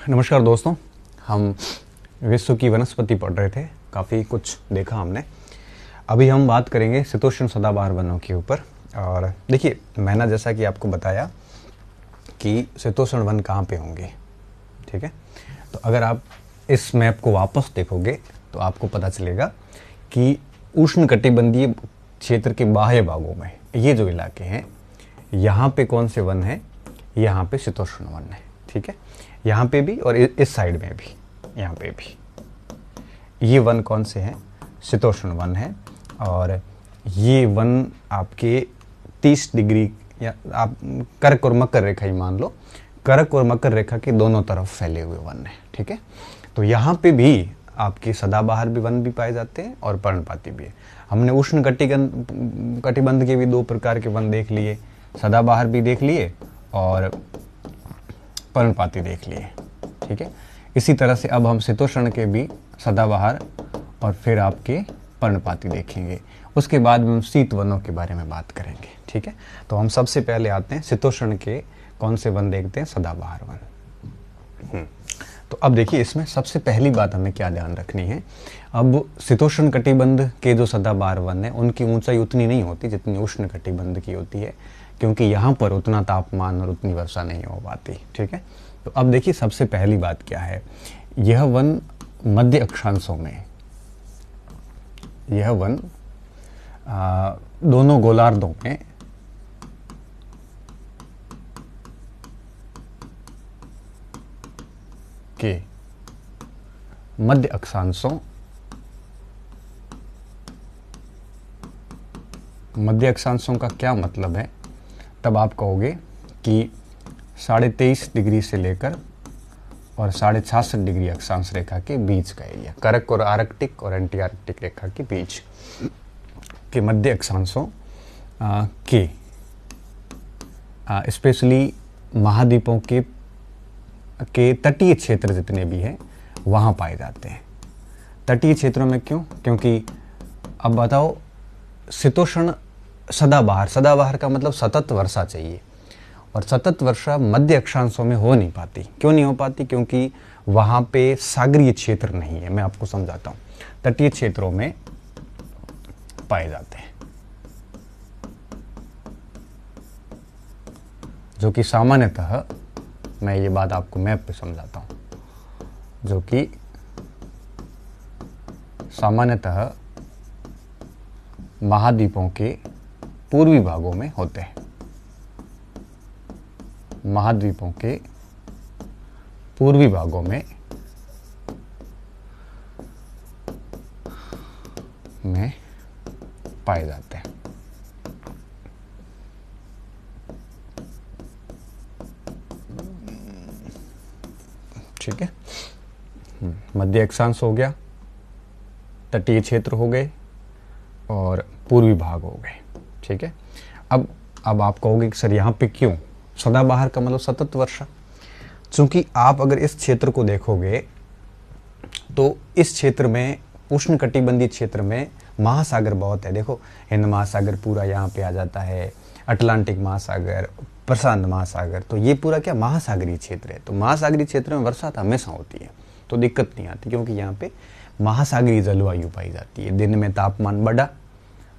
नमस्कार दोस्तों, हम विश्व की वनस्पति पढ़ रहे थे। काफ़ी कुछ देखा हमने। अभी हम बात करेंगे शीतोष्ण सदाबहार वनों के ऊपर। और देखिए, मैंने जैसा कि आपको बताया कि शीतोष्ण वन कहाँ पे होंगे, ठीक है। तो अगर आप इस मैप को वापस देखोगे तो आपको पता चलेगा कि उष्णकटिबंधीय क्षेत्र के बाह्य भागों में ये जो इलाके हैं, यहाँ पे कौन से वन हैं? यहाँ पे शीतोष्ण वन है, ठीक है। यहाँ पे भी और इस साइड में भी, यहाँ पे भी ये वन कौन से हैं? शीतोष्ण वन है। और ये वन आपके 30 डिग्री या आप कर्क और मकर रेखा ही मान लो, कर्क और मकर रेखा के दोनों तरफ फैले हुए वन है, ठीक है। तो यहाँ पे भी आपके सदाबहार भी वन भी पाए जाते हैं और पर्णपाती भी है। हमने उष्ण कटिबंध के भी 2 प्रकार के वन देख लिए, सदाबहार भी देख लिए और पर्णपाती देख लिए, ठीक है। इसी तरह से अब हम शीतोष्ण के भी सदाबहार और फिर आपके पर्णपाती देखेंगे। उसके बाद हम शीत वनों के बारे में बात करेंगे, ठीक है। तो हम सबसे पहले आते हैं शीतोष्ण के कौन से वन देखते हैं? सदाबहार वन। तो अब देखिए, इसमें सबसे पहली बात हमें क्या ध्यान रखनी है। अब शीतोष्ण कटिबंध के जो सदाबहार वन है उनकी ऊंचाई उतनी नहीं होती जितनी उष्ण कटिबंध की होती है, क्योंकि यहाँ पर उतना तापमान और उतनी वर्षा नहीं हो पाती, ठीक है। तो अब देखिए, सबसे पहली बात क्या है, यह वन मध्य अक्षांशों में, यह वन दोनों गोलार्धों में के मध्य अक्षांशों, मध्य अक्षांशों का क्या मतलब है? तब आप कहोगे कि 23.5 डिग्री से लेकर और 66.5 डिग्री अक्षांश रेखा के बीच का एरिया, कर्क और आर्कटिक और एंटी आर्कटिक रेखा के बीच के मध्य अक्षांशों के स्पेशली महाद्वीपों के तटीय क्षेत्र जितने भी हैं वहाँ पाए जाते हैं। तटीय क्षेत्रों में क्यों? क्योंकि अब बताओ, शीतोष्ण सदाबहार, सदाबहार का मतलब सतत वर्षा चाहिए, और सतत वर्षा मध्य अक्षांशों में हो नहीं पाती। क्यों नहीं हो पाती? क्योंकि वहाँ पे सागरीय क्षेत्र नहीं है। मैं आपको समझाता हूँ। तटीय क्षेत्रों में पाए जाते हैं, जो कि सामान्यतः, मैं ये बात आपको मैप पे समझाता हूँ, जो कि सामान्यतः महाद्वीपों के पूर्वी भागों में होते हैं। महाद्वीपों के पूर्वी भागों में पाए जाते हैं, ठीक है। मध्य अक्षांश हो गया, तटीय क्षेत्र हो गए और पूर्वी भाग हो गए, ठीक है। अब आप कहोगे कि सर यहाँ पे क्यों? सदाबहार का मतलब सतत वर्षा। चूंकि आप अगर इस क्षेत्र को देखोगे तो इस क्षेत्र में, उष्णकटिबंधीय क्षेत्र में महासागर बहुत है। देखो, हिंद महासागर पूरा यहाँ पे आ जाता है, अटलांटिक महासागर, प्रशांत महासागर, तो ये पूरा क्या महासागरीय क्षेत्र है। तो महासागरीय क्षेत्र में वर्षा तो हमेशा होती है, तो दिक्कत नहीं आती, क्योंकि यहाँ पे महासागरीय जलवायु पाई जाती है। दिन में तापमान बढ़ा,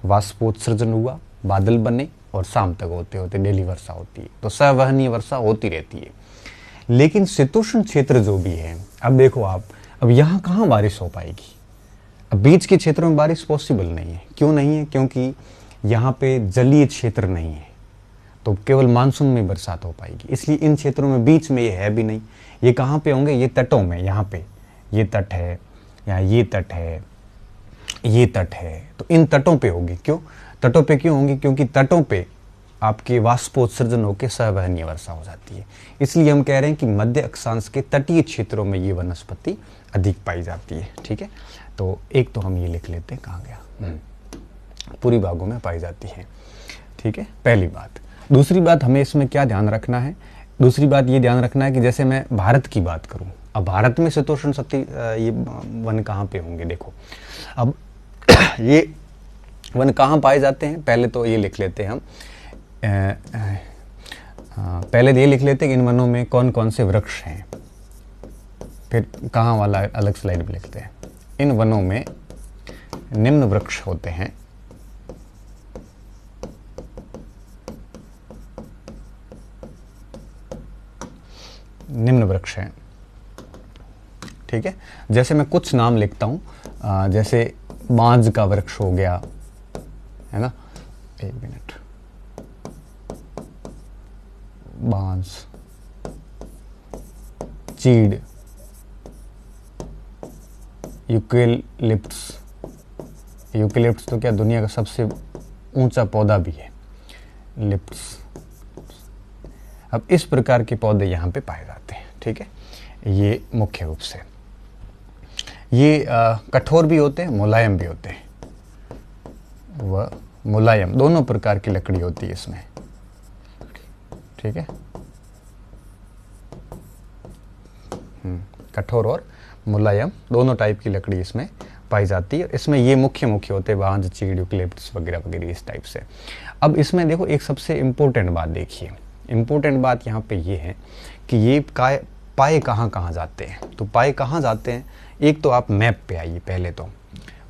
वाष्पोत्सर्जन हुआ, बादल बने और शाम तक होते होते डेली वर्षा होती है। तो संवहनीय वर्षा होती रहती है। लेकिन शीतोष्ण क्षेत्र जो भी है, अब देखो आप, अब यहाँ कहाँ बारिश हो पाएगी? अब बीच के क्षेत्रों में बारिश पॉसिबल नहीं है। क्यों नहीं है? क्योंकि यहाँ पे जलीय क्षेत्र नहीं है, तो केवल मानसून में बरसात हो पाएगी। इसलिए इन क्षेत्रों में बीच में ये है भी नहीं। ये कहाँ पे होंगे? ये तटों में। यहाँ पे ये तट है, या ये तट है, ये तट है, तो इन तटों पे होगी। क्यों तटों पे क्यों होंगी? क्योंकि तटों पे आपके वाष्पोत्सर्जन होकर संवहनीय वर्षा हो जाती है। इसलिए हम कह रहे हैं कि मध्य अक्षांश के तटीय क्षेत्रों में ये वनस्पति अधिक पाई जाती है, ठीक है। तो एक तो हम ये लिख लेते हैं, कहाँ गया, पूर्वी भागों में पाई जाती है, ठीक है, पहली बात। दूसरी बात हमें इसमें क्या ध्यान रखना है? दूसरी बात ये ध्यान रखना है कि जैसे मैं भारत की बात करूं, अब भारत में शीतोष्ण ये वन कहाँ पे होंगे? देखो, अब ये वन कहाँ पाए जाते हैं? पहले तो ये लिख लेते हैं हम, पहले ये लिख लेते हैं कि इन वनों में कौन कौन से वृक्ष हैं। फिर कहाँ वाला अलग स्लाइड में लिखते हैं। इन वनों में निम्न वृक्ष होते हैं, निम्न वृक्ष हैं, ठीक है। जैसे मैं कुछ नाम लिखता हूं, जैसे बांज का वृक्ष हो गया, है ना, एक मिनट, बांज, चीड़, यूकेलिप्टस। यूकेलिप्टस तो क्या दुनिया का सबसे ऊंचा पौधा भी है, लिप्टस। अब इस प्रकार के पौधे यहाँ पे पाए जाते हैं, ठीक है। ये मुख्य रूप से ये कठोर भी होते हैं, मुलायम भी होते हैं, वह मुलायम, दोनों प्रकार की लकड़ी होती है इसमें, ठीक है। कठोर और मुलायम दोनों टाइप की लकड़ी इसमें पाई जाती है। इसमें ये मुख्य होते हैं, बांज, चीड़, यूकेलिप्टस वगैरह वगैरह इस टाइप से। अब इसमें देखो एक सबसे इम्पोर्टेंट बात देखिए, इम्पोर्टेंट बात यहाँ पे ये है कि ये पाए कहाँ कहाँ जाते हैं। तो पाए कहाँ जाते हैं, एक तो आप मैप पे आइए, पहले तो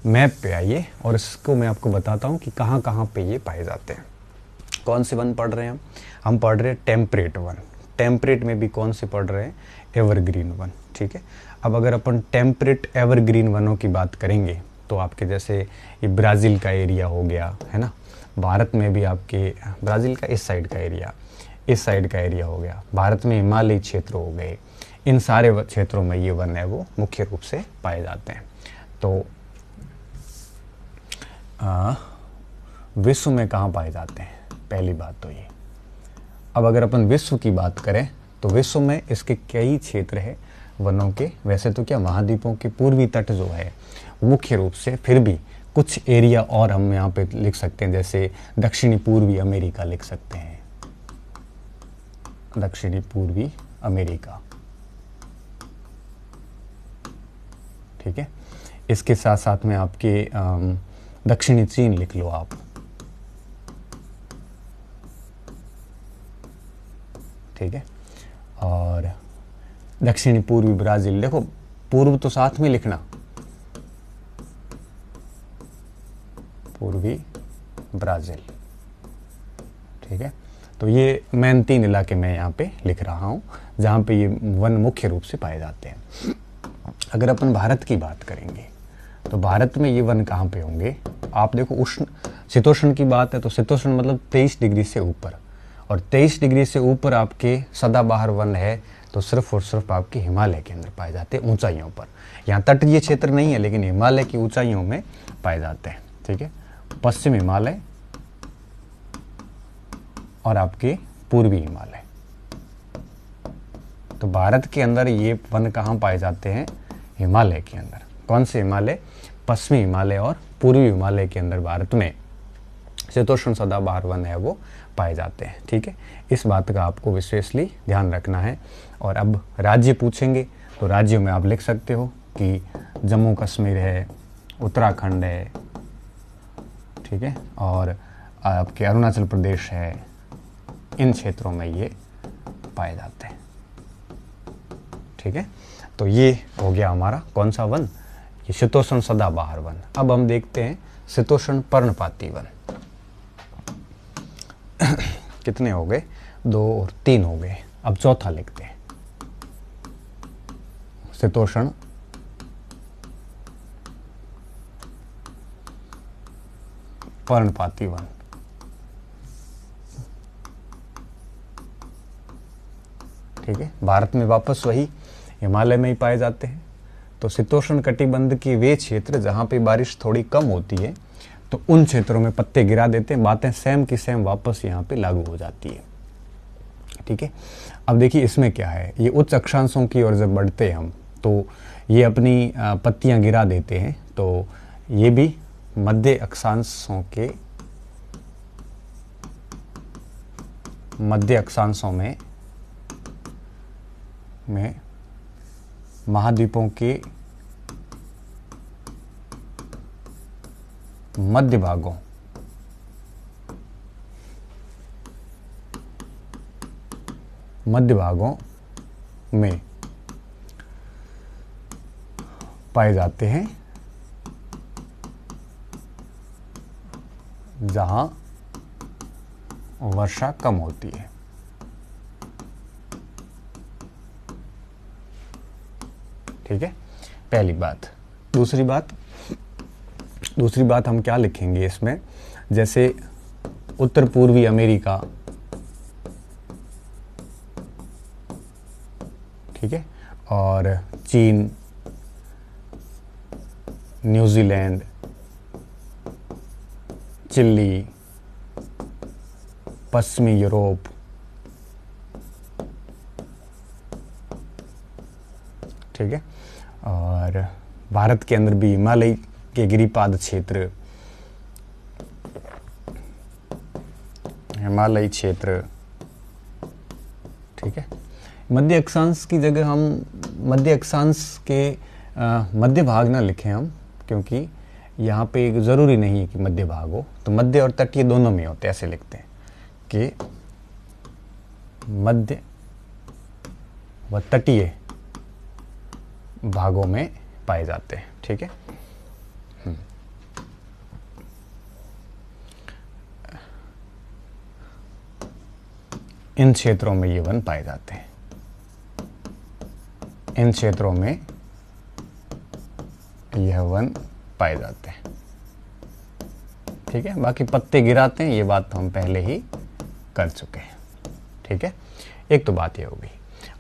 मैप पे आइए और इसको मैं आपको बताता हूँ कि कहाँ कहाँ पे ये पाए जाते हैं। कौन से वन पढ़ रहे हैं हम पढ़ रहे हैं टेम्परेट वन। टेम्परेट में भी कौन से पढ़ रहे हैं, एवरग्रीन वन, ठीक है। अब अगर अपन टेम्परेट एवरग्रीन वनों की बात करेंगे तो आपके जैसे ये ब्राज़ील का एरिया हो गया, है ना, भारत में भी आपके ब्राज़ील का इस साइड का एरिया, इस साइड का एरिया हो गया, भारत में हिमालयी क्षेत्र हो गए, इन सारे क्षेत्रों में ये वन है वो मुख्य रूप से पाए जाते हैं। तो विश्व में कहाँ पाए जाते हैं, पहली बात तो ये। अब अगर अपन विश्व की बात करें तो विश्व में इसके कई क्षेत्र है वनों के। वैसे तो क्या महाद्वीपों के पूर्वी तट जो है मुख्य रूप से, फिर भी कुछ एरिया और हम यहाँ पे लिख सकते हैं, जैसे दक्षिणी पूर्वी अमेरिका लिख सकते हैं, दक्षिणी पूर्वी अमेरिका, ठीक है। इसके साथ साथ में आपके दक्षिणी चीन लिख लो आप, ठीक है। और दक्षिणी पूर्वी ब्राज़ील, देखो पूर्व तो साथ में लिखना, पूर्वी ब्राज़ील, ठीक है। तो ये मेन 3 इलाके मैं यहाँ पे लिख रहा हूँ जहाँ पे ये वन मुख्य रूप से पाए जाते हैं। अगर अपन भारत की बात करेंगे तो भारत में ये वन कहाँ पे होंगे, आप देखो उष्ण शीतोष्ण की बात है तो शीतोष्ण मतलब 23 डिग्री से ऊपर, और 23 डिग्री से ऊपर आपके सदाबहार वन है तो सिर्फ और सिर्फ आपके हिमालय के अंदर पाए जाते हैं, ऊंचाइयों पर। यहाँ तटीय क्षेत्र नहीं है लेकिन हिमालय की ऊंचाइयों में पाए जाते हैं, ठीक है। पश्चिम हिमालय और आपके पूर्वी हिमालय। तो भारत के अंदर ये वन कहाँ पाए जाते हैं, हिमालय के अंदर। कौन से हिमालय, पश्चिमी हिमालय और पूर्वी हिमालय के अंदर भारत में शीतोष्ण सदाबहार वन है वो पाए जाते हैं, ठीक है। इस बात का आपको विशेषली ध्यान रखना है। और अब राज्य पूछेंगे तो राज्यों में आप लिख सकते हो कि जम्मू कश्मीर है, उत्तराखंड है, ठीक है, और आपके अरुणाचल प्रदेश है, इन क्षेत्रों में ये पाए जाते हैं, ठीक है। तो ये हो गया हमारा कौन सा वन, ये शीतोष्ण सदाबहार वन। अब हम देखते हैं शीतोष्ण पर्णपाती वन। कितने हो गए, 2 और 3 हो गए। अब चौथा लिखते हैं शीतोष्ण पर्णपाती वन, ठीक है। भारत में वापस वही हिमालय में ही पाए जाते हैं। तो शीतोष्ण कटिबंध के वे क्षेत्र जहाँ पे बारिश थोड़ी कम होती है तो उन क्षेत्रों में पत्ते गिरा देते हैं। बातें सेम की सेम वापस यहाँ पे लागू हो जाती है, ठीक है। अब देखिए इसमें क्या है, ये उच्च अक्षांशों की ओर जब बढ़ते हैं हम तो ये अपनी पत्तियां गिरा देते हैं। तो ये भी मध्य अक्षांशों के मध्य अक्षांशों में महाद्वीपों के मध्य भागों में पाए जाते हैं जहां वर्षा कम होती है। ठीक है, पहली बात। दूसरी बात हम क्या लिखेंगे इसमें, जैसे उत्तर पूर्वी अमेरिका, ठीक है, और चीन, न्यूजीलैंड, चिली, पश्चिमी यूरोप, ठीक है, और भारत के अंदर भी हिमालय के गिरिपाद क्षेत्र, हिमालयी क्षेत्र, ठीक है। मध्य अक्षांश की जगह हम मध्य अक्षांश के मध्य भाग ना लिखें हम, क्योंकि यहाँ पे ज़रूरी नहीं है कि मध्य भाग हो, तो मध्य और तटीय दोनों में होते हैं, ऐसे लिखते हैं कि मध्य व तटीय भागों में पाए जाते हैं। ठीक है, इन क्षेत्रों में ये वन पाए जाते हैं, इन क्षेत्रों में यह वन पाए जाते हैं। ठीक है, बाकी पत्ते गिराते हैं, ये बात तो हम पहले ही कर चुके हैं। ठीक है, एक तो बात ये होगी।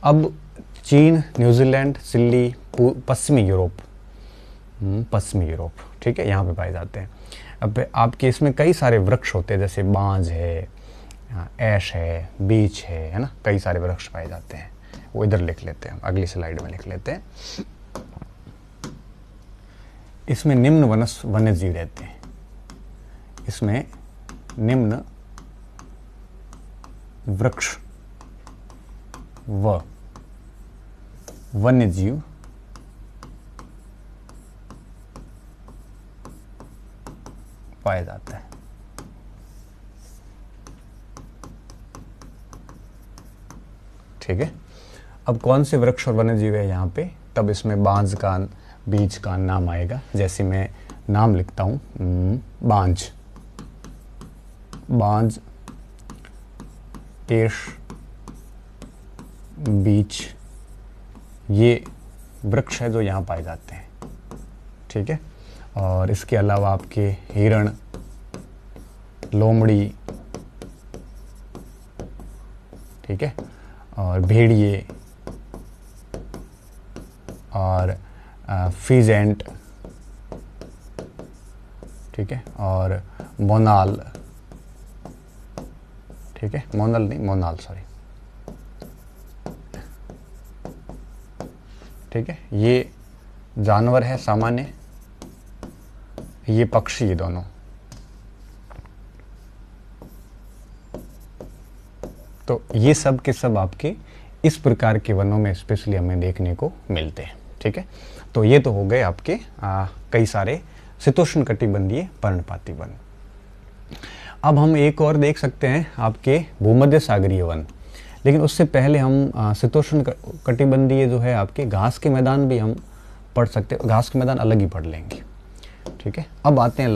अब चीन, न्यूजीलैंड, चिली, पश्चिमी यूरोप, ठीक है, यहाँ पे पाए जाते हैं। अब आपके इसमें कई सारे वृक्ष होते हैं, जैसे बांज है, ऐश है, बीच है ना, कई सारे वृक्ष पाए जाते हैं। वो इधर लिख लेते हैं, अगली स्लाइड में लिख लेते हैं। इसमें निम्न वन्य जीव रहते हैं, इसमें निम्न वृक्ष व वन्य जीव पाया जाता है। ठीक है, अब कौन से वृक्ष और वन्य जीव है यहाँ पे, तब इसमें बांज का, बीज का नाम आएगा। जैसे मैं नाम लिखता हूँ, बांज, ऐश, बीच, ये वृक्ष है जो यहाँ पाए जाते हैं। ठीक है, और इसके अलावा आपके हिरण, लोमड़ी, ठीक है, और भेड़िए, और फीजेंट, ठीक है, और मोनाल, ठीक है, मोनाल सॉरी, ठीक है, ये जानवर है सामान्य, ये पक्षी है दोनों। तो ये सब के सब आपके इस प्रकार के वनों में स्पेशली हमें देखने को मिलते हैं। ठीक है, तो ये तो हो गए आपके कई सारे शीतोष्ण कटिबंधीय पर्णपाती वन। अब हम एक और देख सकते हैं आपके भूमध्य सागरीय वन, लेकिन उससे पहले हम शीतोष्ण कटिबंधीय जो है आपके घास के मैदान भी हम पढ़ सकते हैं, घास के मैदान अलग ही पढ़ लेंगे। ठीक है, अब आते हैं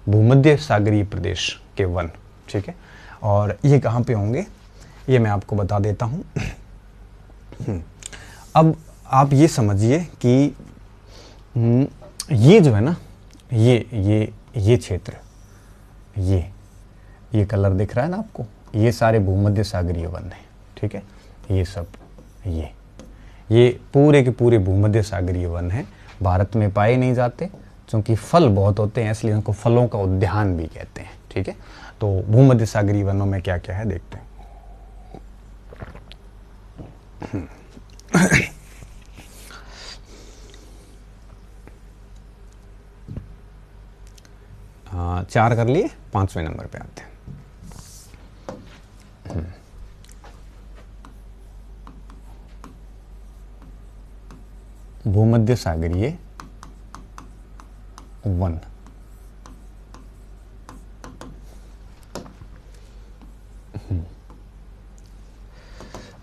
भूमध्य सागरीय प्रदेश के वन। ठीक है, और ये कहाँ पे होंगे ये मैं आपको बता देता हूँ। अब आप ये समझिए कि ये जो है ना, ये क्षेत्र, ये कलर दिख रहा है ना आपको, ये सारे भूमध्य सागरीय वन हैं। ठीक है, ये सब ये पूरे के पूरे भूमध्य सागरीय वन हैं। भारत में पाए नहीं जाते क्योंकि फल बहुत होते हैं, इसलिए उनको फलों का उद्यान भी कहते हैं। ठीक है, तो भूमध्य सागरीय वनों में क्या क्या है देखते हैं। हाँ, 4 कर लिए, 5वें नंबर पे आते हैं। भूमध्य सागरीय वन।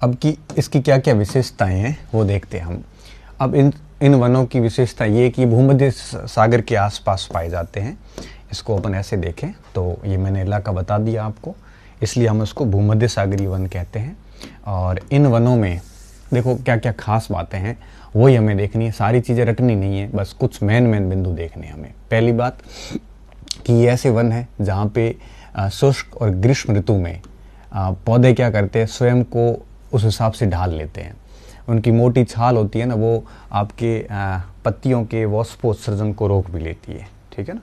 अब की इसकी क्या क्या विशेषताएं हैं वो देखते हैं हम। अब इन वनों की विशेषता ये कि भूमध्य सागर के आसपास पाए जाते हैं। इसको अपन ऐसे देखें तो ये मैंने इलाका बता दिया आपको, इसलिए हम इसको भूमध्य सागरीय वन कहते हैं। और इन वनों में देखो क्या क्या खास बातें हैं वही हमें देखनी है, सारी चीज़ें रटनी नहीं है, बस कुछ मेन बिंदु देखने हैं हमें। पहली बात कि ये ऐसे वन है जहाँ पे शुष्क और ग्रीष्म ऋतु में पौधे क्या करते हैं, स्वयं को उस हिसाब से ढाल लेते हैं। उनकी मोटी छाल होती है ना, वो आपके पत्तियों के वाष्पोत्सर्जन को रोक भी लेती है, ठीक है ना।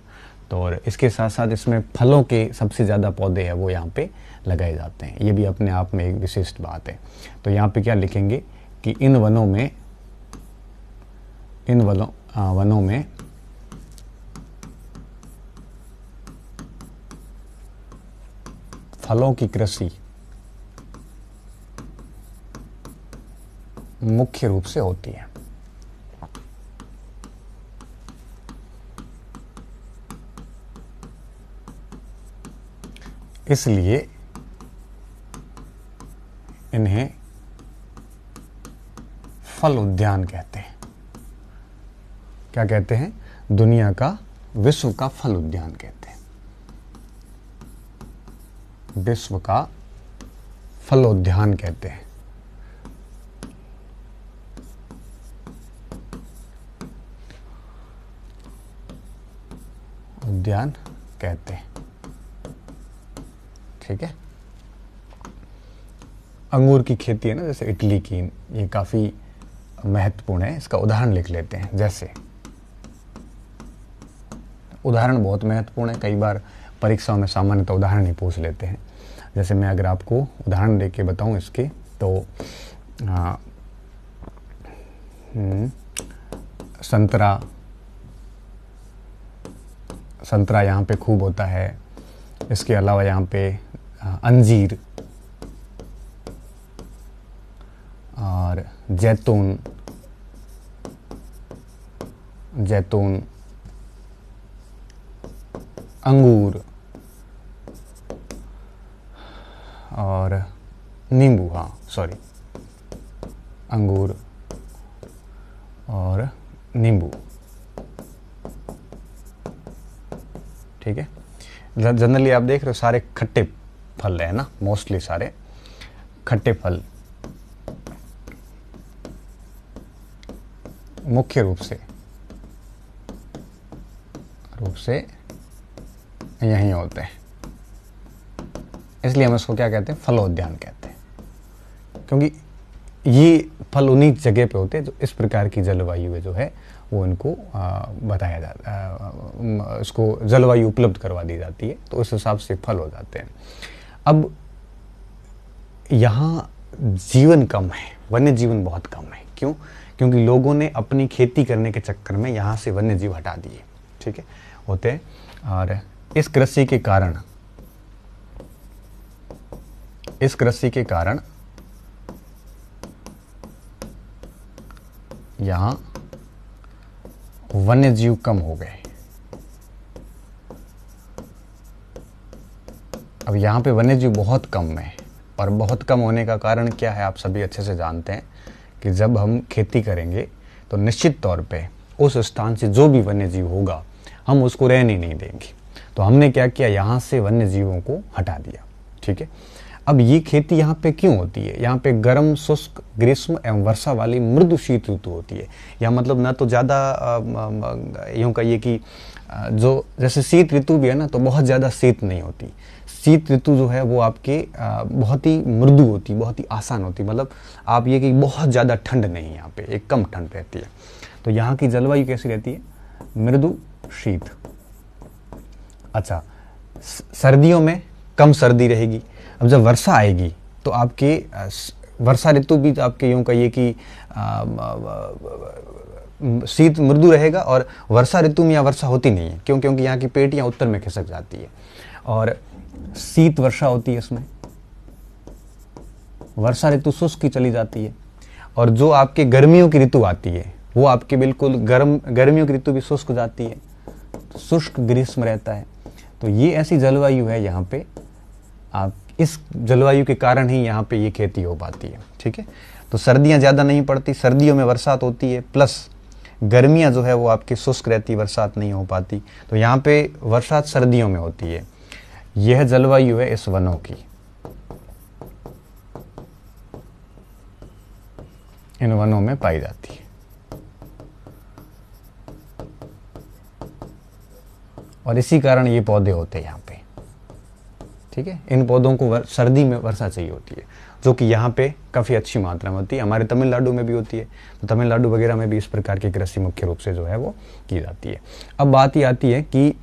तो और इसके साथ साथ इसमें फलों के सबसे ज़्यादा पौधे हैं वो यहाँ पे लगाए जाते हैं, ये भी अपने आप में एक विशिष्ट बात है। तो यहाँ पे क्या लिखेंगे कि इन वनों में फलों की कृषि मुख्य रूप से होती है। इसलिए इन्हें फल उद्यान कहते हैं। क्या कहते हैं? दुनिया का, विश्व का फल उद्यान कहते हैं। विश्व का फल उद्यान कहते हैं। उद्यान कहते हैं, ठीक है। अंगूर की खेती है ना, जैसे इटली की, ये काफ़ी महत्वपूर्ण है। इसका उदाहरण लिख लेते हैं। जैसे उदाहरण बहुत महत्वपूर्ण है, कई बार परीक्षाओं में सामान्यतः उदाहरण ही पूछ लेते हैं। जैसे मैं अगर आपको उदाहरण देके बताऊं इसके, तो संतरा यहाँ पे खूब होता है। इसके अलावा यहाँ पे अंजीर और जैतून अंगूर और नींबू, अंगूर और नींबू, ठीक है। जनरली आप देख रहे हो सारे खट्टे फल है ना, मोस्टली सारे खट्टे फल मुख्य रूप से यहीं होते हैं। इसलिए हम इसको क्या कहते हैं? फलोद्यान कहते हैं, क्योंकि ये फल उन्हीं जगह पे होते हैं जो इस प्रकार की जलवायु है जो है वो इनको बताया जाता, इसको जलवायु उपलब्ध करवा दी जाती है, तो उस हिसाब से फल हो जाते हैं। अब यहाँ जीवन कम है, वन्य जीवन बहुत कम है। क्यों? क्योंकि लोगों ने अपनी खेती करने के चक्कर में यहाँ से वन्य जीव हटा दिए, ठीक है, होते हैं। और इस कृषि के कारण यहाँ वन्य जीव कम हो गए। अब यहाँ पे वन्य जीव बहुत कम है, और बहुत कम होने का कारण क्या है आप सभी अच्छे से जानते हैं कि जब हम खेती करेंगे तो निश्चित तौर पे उस स्थान से जो भी वन्य जीव होगा हम उसको रहने नहीं देंगे। तो हमने क्या किया, यहाँ से वन्य जीवों को हटा दिया, ठीक है। अब ये खेती यहाँ पे क्यों होती है? यहाँ पे गर्म, शुष्क, ग्रीष्म एवं वर्षा वाली मृदु शीत ऋतु होती है। यहाँ मतलब ना तो ज़्यादा यूँ कहिए कि जो जैसे शीत ऋतु भी है ना, तो बहुत ज़्यादा शीत नहीं होती। शीत ऋतु जो है वो आपके बहुत ही मृदु होती, बहुत ही आसान होती। मतलब आप ये कि बहुत ज़्यादा ठंड नहीं है यहाँ पे, एक कम ठंड रहती है। तो यहाँ की जलवायु कैसी रहती है? मृदु शीत। अच्छा, सर्दियों में कम सर्दी रहेगी। अब जब वर्षा आएगी तो आपके वर्षा ऋतु भी आपके यूँ कहिए कि शीत मृदु रहेगा, और वर्षा ऋतु में यहाँ वर्षा होती नहीं है। क्यों? क्योंकि यहाँ की पेटियाँ उत्तर में खिसक जाती है और शीत वर्षा होती है। इसमें वर्षा ऋतु शुष्क की चली जाती है, और जो आपके गर्मियों की ऋतु आती है वो आपके बिल्कुल गर्मियों की ऋतु भी शुष्क हो जाती है, शुष्क ग्रीष्म रहता है। तो ये ऐसी जलवायु है यहाँ पे, आप इस जलवायु के कारण ही यहाँ पे ये खेती हो पाती है, ठीक है। तो सर्दियाँ ज़्यादा नहीं पड़ती, सर्दियों में बरसात होती है, प्लस गर्मियाँ जो है वो आपकी शुष्क रहती, बरसात नहीं हो पाती। तो यहाँ पे बरसात सर्दियों में होती है। यह जलवायु है इस वनों की, इन वनों में पाई जाती है। और इसी कारण ये पौधे होते हैं यहाँ पे, ठीक है। इन पौधों को सर्दी में वर्षा चाहिए होती है, जो कि यहाँ पे काफ़ी अच्छी मात्रा में होती है। हमारे तमिलनाडु में भी होती है, तो तमिलनाडु वगैरह में भी इस प्रकार की कृषि मुख्य रूप से जो है वो की जाती है। अब बात ये आती है कि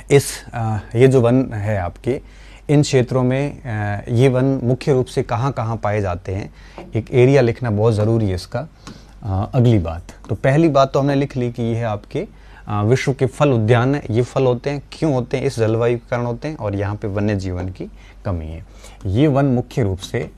ये जो वन है आपके, इन क्षेत्रों में ये वन मुख्य रूप से कहाँ कहाँ पाए जाते हैं, एक एरिया लिखना बहुत ज़रूरी है इसका। अगली बात, तो पहली बात तो हमने लिख ली कि ये है आपके विश्व के फल उद्यान है। ये फल होते हैं, क्यों होते हैं? इस जलवायु के कारण होते हैं, और यहाँ पे वन्य जीवन की कमी है। ये वन मुख्य रूप से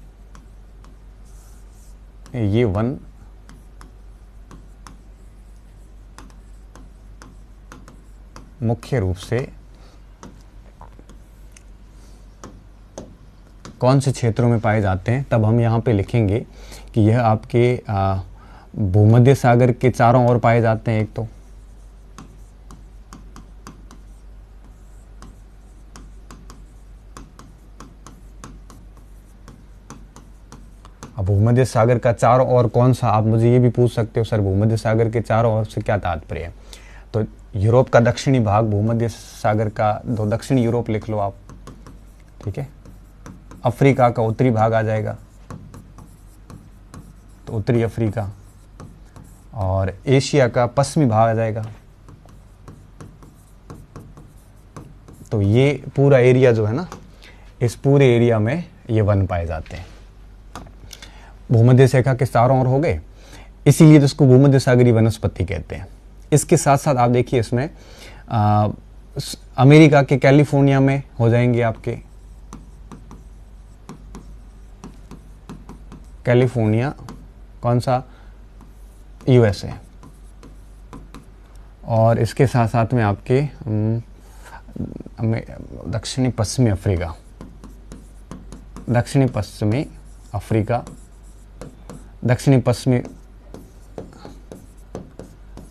कौन से क्षेत्रों में पाए जाते हैं? तब हम यहाँ पे लिखेंगे कि यह आपके भूमध्य सागर के चारों ओर पाए जाते हैं। एक तो भूमध्य सागर का चारों ओर कौन सा, आप मुझे ये भी पूछ सकते हो सर भूमध्य सागर के चारों ओर से क्या तात्पर्य है? तो यूरोप का दक्षिणी भाग भूमध्य सागर का, दो दक्षिणी यूरोप लिख लो आप, ठीक है। अफ्रीका का उत्तरी भाग आ जाएगा, तो उत्तरी अफ्रीका, और एशिया का पश्चिमी भाग आ जाएगा। तो ये पूरा एरिया जो है ना, इस पूरे एरिया में ये वन पाए जाते हैं। भूमध्य रेखा के चारों ओर हो गए, इसीलिए तो इसको भूमध्य सागरीय वनस्पति कहते हैं। इसके साथ साथ आप देखिए इसमें अमेरिका के कैलिफोर्निया में हो जाएंगे आपके, कैलिफोर्निया कौन सा, यूएसए। और इसके साथ साथ में आपके दक्षिणी पश्चिमी अफ्रीका, दक्षिणी पश्चिमी अफ्रीका, दक्षिणी पश्चिमी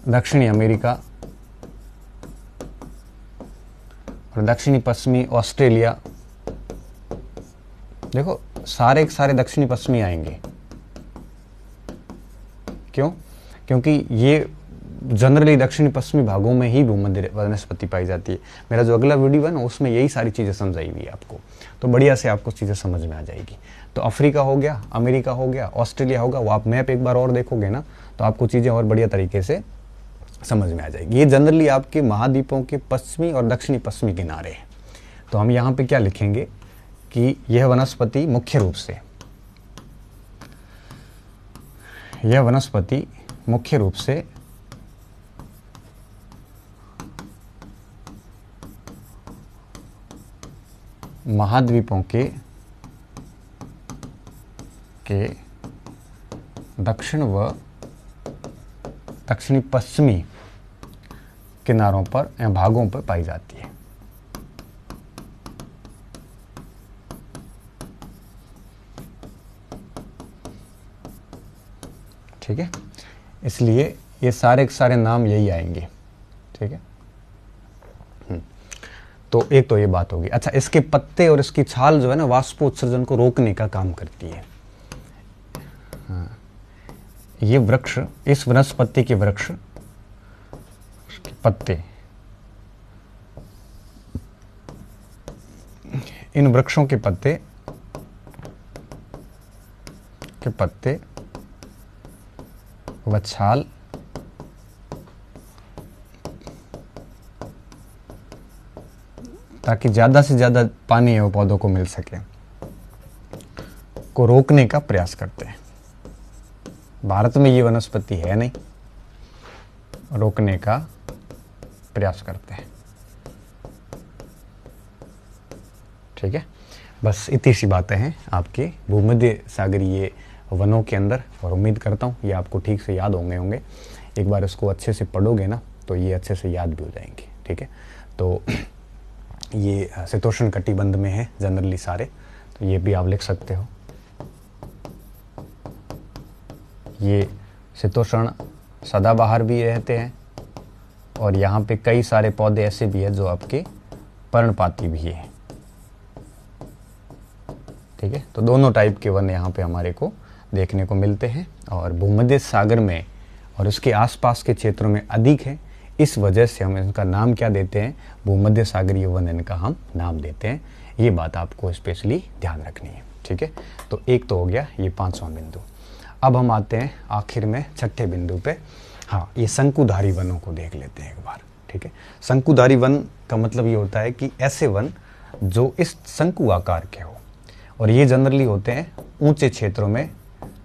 दक्षिणी अमेरिका, और दक्षिणी पश्चिमी ऑस्ट्रेलिया। देखो सारे के सारे दक्षिणी पश्चिमी आएंगे। क्यों? क्योंकि ये जनरली दक्षिणी पश्चिमी भागों में ही भूमध्य वनस्पति पाई जाती है। मेरा जो अगला वीडियो है ना, उसमें यही सारी चीज़ें समझाई हुई है आपको, तो बढ़िया से आपको चीज़ें समझ में आ जाएगी। तो अफ्रीका हो गया, अमेरिका हो गया, ऑस्ट्रेलिया होगा, वो आप मैप एक बार और देखोगे ना, तो आपको चीज़ें और बढ़िया तरीके से समझ में आ जाएगी। ये जनरली आपके महाद्वीपों के पश्चिमी और दक्षिणी पश्चिमी किनारे हैं। तो हम यहाँ पे क्या लिखेंगे कि यह वनस्पति मुख्य रूप से महाद्वीपों के दक्षिण व दक्षिणी पश्चिमी किनारों पर या भागों पर पाई जाती है। ठीक है, इसलिए ये सारे के सारे नाम यही आएंगे। ठीक है, तो एक तो ये बात होगी। अच्छा, इसके पत्ते और इसकी छाल जो है ना, वाष्पोत्सर्जन को रोकने का काम करती है। हाँ, ये वृक्ष, इस वनस्पति के वृक्ष पत्ते, इन वृक्षों के पत्ते व छाल ताकि ज़्यादा से ज़्यादा पानी एवं पौधों को मिल सके, को रोकने का प्रयास करते हैं। भारत में ये वनस्पति है नहीं, रोकने का प्रयास करते हैं। ठीक है, बस इतनी सी बातें हैं आपके भूमध्य सागरीय वनों के अंदर, और उम्मीद करता हूँ ये आपको ठीक से याद होंगे। एक बार इसको अच्छे से पढ़ोगे ना, तो ये अच्छे से याद भी हो जाएंगे। ठीक है, तो ये शीतोष्ण कटिबंध में है जनरली सारे, तो ये भी आप लिख सकते हो। ये शीतोष्ण सदाबहार भी रहते हैं, और यहाँ पे कई सारे पौधे ऐसे भी हैं जो आपके पर्णपाती भी हैं। ठीक है, तो दोनों टाइप के वन यहाँ पे हमारे को देखने को मिलते हैं, और भूमध्य सागर में और उसके आसपास के क्षेत्रों में अधिक है। इस वजह से हम इनका नाम क्या देते हैं, भूमध्य सागरीय वन इनका हम नाम देते हैं। ये बात आपको स्पेशली ध्यान रखनी है। ठीक है, तो एक तो हो गया ये 5वां बिंदु। अब हम आते हैं आखिर में 6ठे बिंदु पे। हाँ, ये शंकुधारी वनों को देख लेते हैं एक बार। ठीक है, शंकुधारी वन का मतलब ये होता है कि ऐसे वन जो इस शंकु आकार के हो, और ये जनरली होते हैं ऊंचे क्षेत्रों में,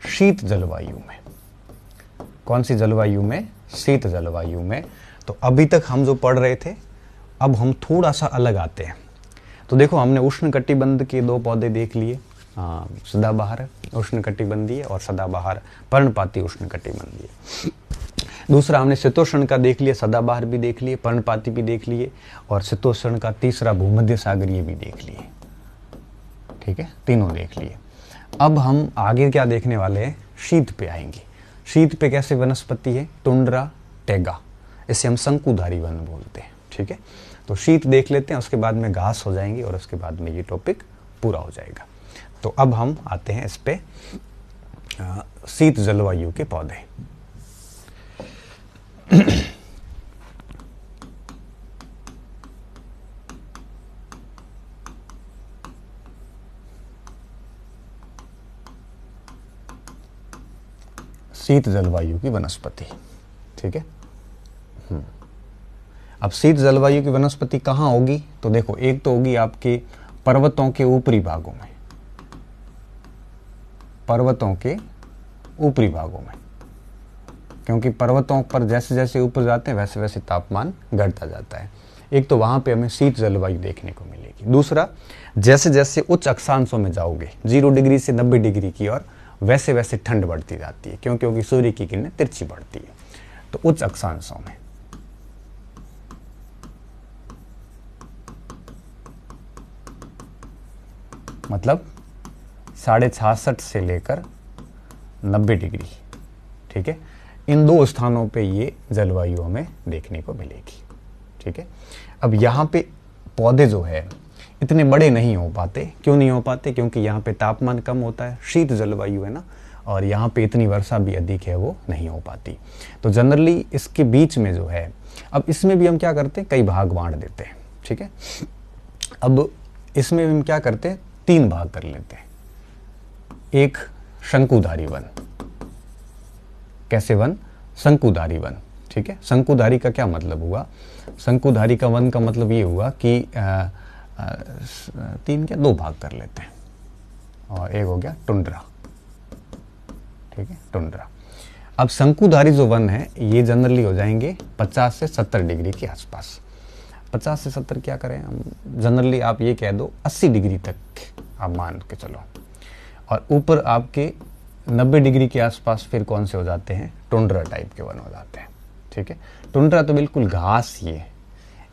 शीत जलवायु में। कौन सी जलवायु में? शीत जलवायु में। तो अभी तक हम जो पढ़ रहे थे, अब हम थोड़ा सा अलग आते हैं। तो देखो, हमने उष्णकटिबंध के 2 पौधे देख लिए, सदाबहार उष्णकटिबंधीय और सदाबहार पर्णपाती उष्णकटिबंधीय। दूसरा हमने शीतोष्ण का देख लिया, सदाबहार भी देख लिए, पर्णपाती भी देख लिए, और शीतोष्ण का तीसरा भूमध्य सागरीय भी देख लिए। ठीक है, तीनों देख लिए। अब हम आगे क्या देखने वाले हैं, शीत पे आएंगे। शीत पे कैसे वनस्पति है? टुंड्रा टेगा, इसे हम शंकुधारी वन बोलते हैं। ठीक है, तो शीत देख लेते हैं, उसके बाद में घास हो जाएंगे, और उसके बाद में ये टॉपिक पूरा हो जाएगा। तो अब हम आते हैं इस पे शीत जलवायु के पौधे। शीत जलवायु की वनस्पति। ठीक है, अब शीत जलवायु की वनस्पति कहाँ होगी? तो देखो, एक तो होगी आपके पर्वतों के ऊपरी भागों में, पर्वतों के ऊपरी भागों में, क्योंकि पर्वतों पर जैसे जैसे ऊपर जाते हैं वैसे वैसे तापमान घटता जाता है। एक तो वहां पे हमें शीत जलवायु देखने को मिलेगी। दूसरा, जैसे जैसे उच्च अक्षांशों में जाओगे 0 डिग्री से 90 डिग्री की ओर, वैसे वैसे ठंड बढ़ती जाती है, क्योंकि सूर्य की किरणें तिरछी बढ़ती है। तो उच्च अक्षांशों में मतलब 66.5 से लेकर 90 डिग्री। ठीक है, इन 2 स्थानों पे ये जलवायु हमें देखने को मिलेगी। ठीक है, अब यहाँ पे पौधे जो है इतने बड़े नहीं हो पाते। क्यों नहीं हो पाते? क्योंकि यहाँ पे तापमान कम होता है, शीत जलवायु है ना, और यहाँ पे इतनी वर्षा भी अधिक है, वो नहीं हो पाती। तो जनरली इसके बीच में जो है, अब इसमें भी हम क्या करते हैं, कई भाग बांट देते हैं। ठीक है, अब इसमें हम क्या करते हैं, 3 भाग कर लेते हैं। एक शंकुधारी वन। कैसे वन? शंकुधारी वन। ठीक है, शंकुधारी का क्या मतलब हुआ? शंकुधारी का वन का मतलब ये हुआ कि 2 भाग कर लेते हैं, और एक हो गया टुंड्रा। ठीक है, टुंड्रा। अब शंकुधारी जो वन है, ये जनरली हो जाएंगे 50 से 70 डिग्री के आसपास। 50 से 70 क्या करें हम, जनरली आप ये कह दो 80 डिग्री तक आप मान के चलो। और ऊपर आपके 90 डिग्री के आसपास फिर कौन से हो जाते हैं, टुंड्रा टाइप के वन हो जाते हैं। ठीक है, टुंड्रा तो बिल्कुल घास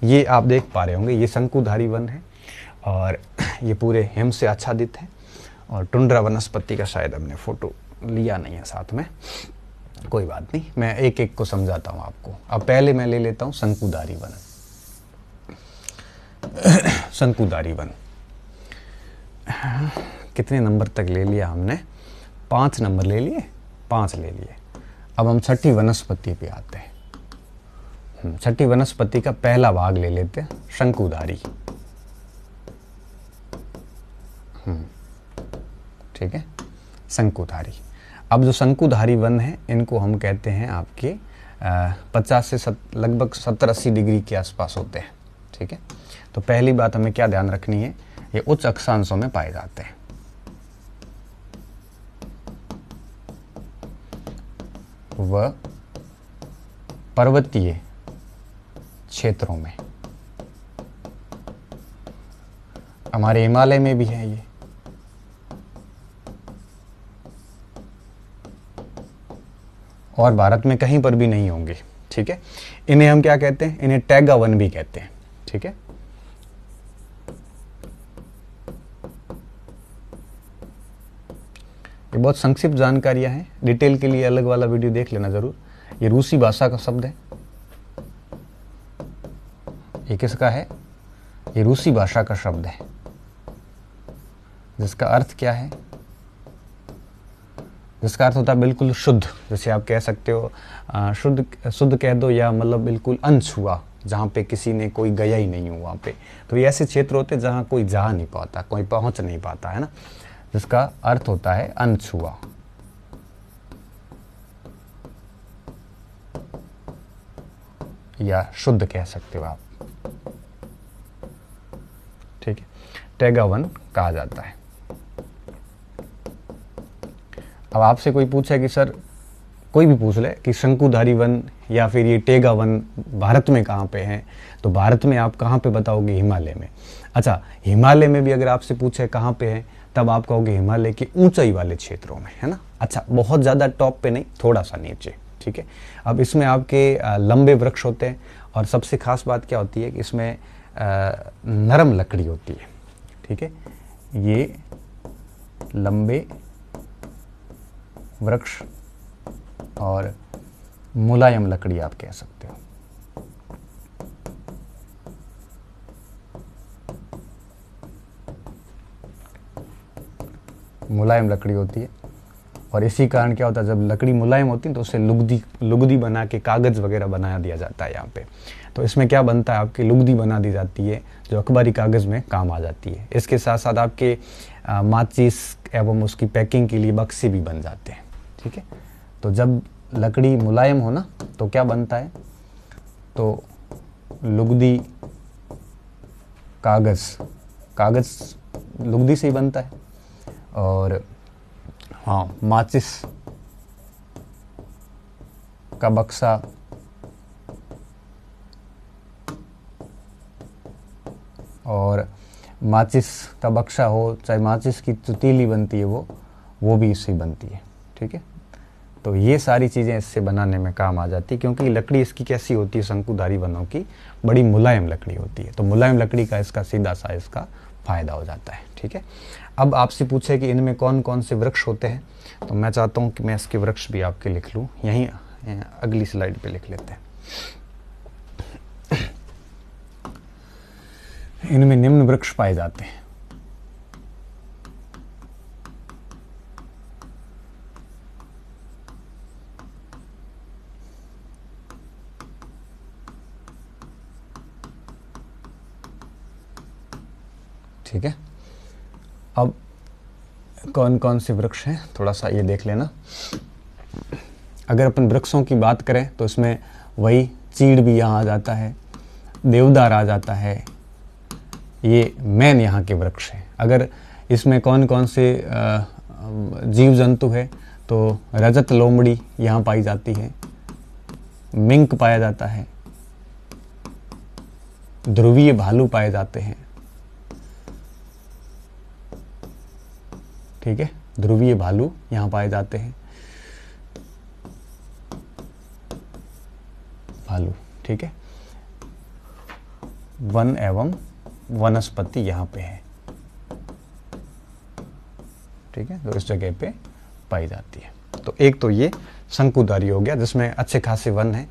ये आप देख पा रहे होंगे, ये शंकुधारी वन है, और ये पूरे हिम से आच्छादित है। और टुंड्रा वनस्पति का शायद हमने फोटो लिया नहीं है साथ में, कोई बात नहीं, मैं एक एक को समझाता हूँ आपको। अब पहले मैं ले लेता हूँ शंकुधारी वन। शंकुधारी वन कितने नंबर तक ले लिया हमने? 5 नंबर ले लिए, 5 ले लिए। अब हम 6ठी वनस्पति पे आते हैं। 6ठी वनस्पति का पहला भाग ले लेते हैं, शंकुधारी। ठीक है, शंकुधारी। अब जो शंकुधारी वन है, इनको हम कहते हैं आपके 50 से लगभग 70-80 डिग्री के आसपास होते हैं। ठीक है, तो पहली बात हमें क्या ध्यान रखनी है, ये उच्च अक्षांशों में पाए जाते हैं। वह पर्वतीय क्षेत्रों में, हमारे हिमालय में भी है ये, और भारत में कहीं पर भी नहीं होंगे। ठीक है, इन्हें हम क्या कहते हैं, इन्हें टैगा वन भी कहते हैं। ठीक है, ये बहुत संक्षिप्त जानकारियां हैं, डिटेल के लिए अलग वाला वीडियो देख लेना जरूर। ये रूसी भाषा का शब्द है। ये किसका है? ये रूसी भाषा का शब्द है, जिसका अर्थ क्या है? जिसका अर्थ होता है बिल्कुल शुद्ध। जैसे आप कह सकते हो शुद्ध शुद्ध कह दो, या मतलब बिल्कुल अनछुआ, जहाँ पे किसी ने कोई गया ही नहीं हो वहाँ पे। तो ये ऐसे क्षेत्र होते हैं जहाँ कोई जा नहीं पाता, कोई पहुँच नहीं पाता, है ना, जिसका अर्थ होता है अनछुआ। या शुद्ध कह सकते हो आप, ठीक है। टैगा वन कहा जाता है। अब आपसे कोई पूछे कि सर, कोई भी पूछ ले कि शंकुधारी वन या फिर ये टैगा वन भारत में कहाँ पे है, तो भारत में आप कहाँ पे बताओगे? हिमालय में। अच्छा, हिमालय में भी अगर आपसे पूछे कहाँ पे है, तब आप कहोगे हिमालय के ऊंचाई वाले क्षेत्रों में, है ना। अच्छा, बहुत ज़्यादा टॉप पे नहीं, थोड़ा सा नीचे, ठीक है। अब इसमें आपके लंबे वृक्ष होते हैं, और सबसे खास बात क्या होती है कि इसमें नरम लकड़ी होती है, ठीक है। ये लंबे वृक्ष और मुलायम लकड़ी आप कह सकते हो। मुलायम लकड़ी होती है, और इसी कारण क्या होता है, जब लकड़ी मुलायम होती है तो उससे लुगदी बना के कागज़ वगैरह बनाया दिया जाता है यहाँ पे। तो इसमें क्या बनता है, आपकी लुगदी बना दी जाती है, जो अखबारी कागज़ में काम आ जाती है। इसके साथ साथ आपके माचिस एवं उसकी पैकिंग के लिए बक्से भी बन जाते हैं, ठीक है। तो जब लकड़ी मुलायम हो ना, तो क्या बनता है, तो लुगदी कागज़ लुगदी से ही बनता है। और हाँ, माचिस का बक्सा और माचिस का बक्सा हो, चाहे माचिस की जो तीली बनती है वो भी इससे बनती है, ठीक है। तो ये सारी चीज़ें इससे बनाने में काम आ जाती है, क्योंकि लकड़ी इसकी कैसी होती है, शंकुधारी वनों की बड़ी मुलायम लकड़ी होती है। तो मुलायम लकड़ी का इसका सीधा सा इसका फ़ायदा हो जाता है, ठीक है। अब आपसे पूछे कि इनमें कौन कौन से वृक्ष होते हैं, तो मैं चाहता हूँ कि मैं इसके वृक्ष भी आपके लिख लूँ, यहीं अगली स्लाइड पे लिख लेते हैं। इनमें निम्न वृक्ष पाए जाते हैं। ठीक है, अब कौन कौन से वृक्ष हैं थोड़ा सा ये देख लेना। अगर अपन वृक्षों की बात करें तो इसमें वही चीड़ भी यहाँ आ जाता है, देवदार आ जाता है, ये मेन यहाँ के वृक्ष हैं। अगर इसमें कौन कौन से जीव जंतु है, तो रजत लोमड़ी यहाँ पाई जाती है, मिंक पाया जाता है, ध्रुवीय भालू पाए जाते हैं, ठीक है, ध्रुवीय भालू यहाँ पाए जाते हैं, भालू, ठीक है। वन एवं वनस्पति यहाँ पे है, ठीक है, तो इस जगह पे पाई जाती है। तो एक तो ये शंकुधारी हो गया, जिसमें अच्छे खासे वन है,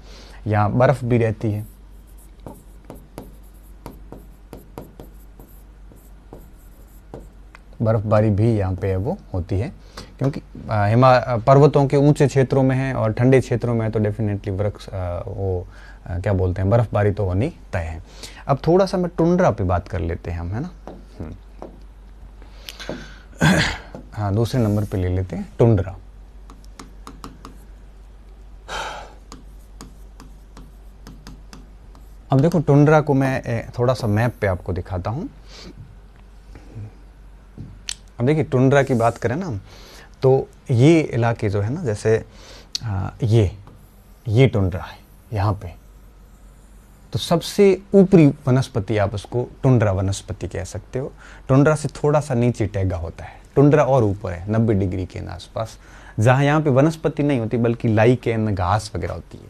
यहाँ बर्फ भी रहती है, बर्फबारी भी यहाँ पे है वो होती है, क्योंकि पर्वतों के ऊंचे क्षेत्रों में है और ठंडे क्षेत्रों में है, तो डेफिनेटली वृक्ष क्या बोलते हैं, बर्फबारी तो होनी तय है। अब थोड़ा सा मैं टुंड्रा पे बात कर लेते हैं हम, है ना। हाँ, दूसरे नंबर पे ले लेते हैं टुंड्रा। अब देखो, टुंड्रा को मैं थोड़ा सा मैप पे आपको दिखाता हूँ। अब देखिए, टुंड्रा की बात करें ना, तो ये इलाके जो है ना, जैसे ये टुंड्रा है यहाँ पे, तो सबसे ऊपरी वनस्पति आप उसको टुंड्रा वनस्पति कह सकते हो। टुंड्रा से थोड़ा सा नीचे टैगा होता है, टुंड्रा और ऊपर है 90 डिग्री के आसपास, जहाँ यहाँ पे वनस्पति नहीं होती बल्कि लाइकेन घास वगैरह होती है।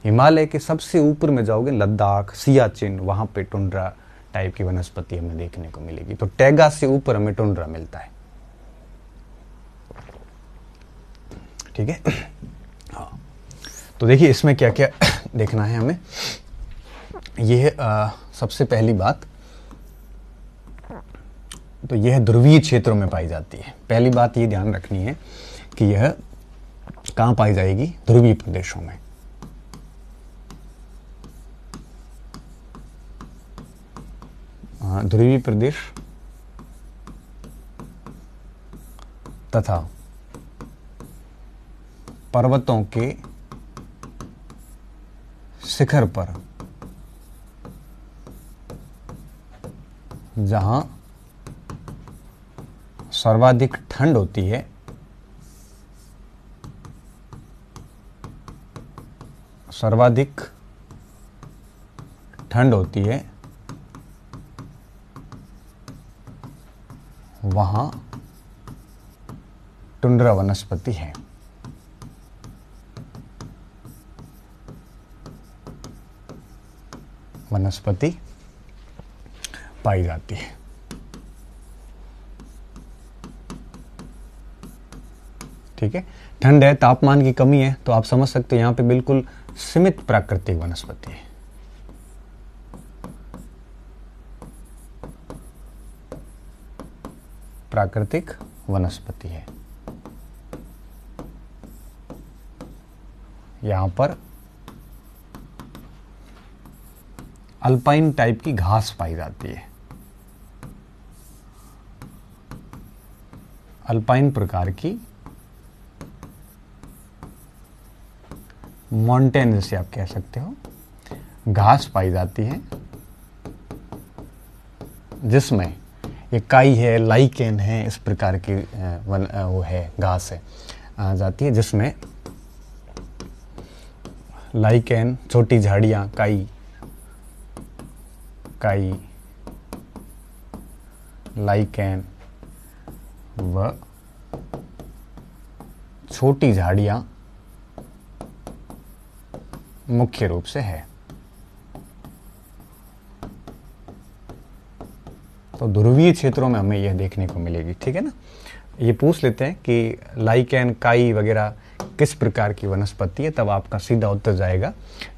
हिमालय के सबसे ऊपर में जाओगे, लद्दाख, सियाचिन, वहाँ पे टुंड्रा टाइप की वनस्पति हमें देखने को मिलेगी। तो टैगा से ऊपर हमें टुंड्रा मिलता है, ठीक है। हाँ, तो देखिए इसमें क्या क्या देखना है हमें। यह सबसे पहली बात तो यह ध्रुवीय क्षेत्रों में पाई जाती है। पहली बात ये ध्यान रखनी है कि यह कहाँ पाई जाएगी, ध्रुवीय प्रदेशों में। ध्रुवीय प्रदेश तथा पर्वतों के शिखर पर जहां सर्वाधिक ठंड होती है, सर्वाधिक ठंड होती है, वहां टुंड्रा वनस्पति है। वनस्पति पाई जाती है। ठीक है, ठंड है, तापमान की कमी है, तो आप समझ सकते हो यहां पे बिल्कुल सीमित प्राकृतिक वनस्पति है। प्राकृतिक वनस्पति है। यहां पर अल्पाइन टाइप की घास पाई जाती है। अल्पाइन प्रकार की माउंटेन जैसे आप कह सकते हो घास पाई जाती है, जिसमें एक काई है, लाइकेन है, इस प्रकार की वो है, घास है आ जाती है, जिसमें लाइकेन, छोटी झाड़ियां, काई लाइकेन व छोटी झाड़ियां मुख्य रूप से है। तो ध्रुवीय क्षेत्रों में हमें यह देखने को मिलेगी। ठीक है ना, ये पूछ लेते हैं कि लाइकेन, काई वगैरह किस प्रकार की वनस्पति है, तब आपका सीधा उत्तर जाएगा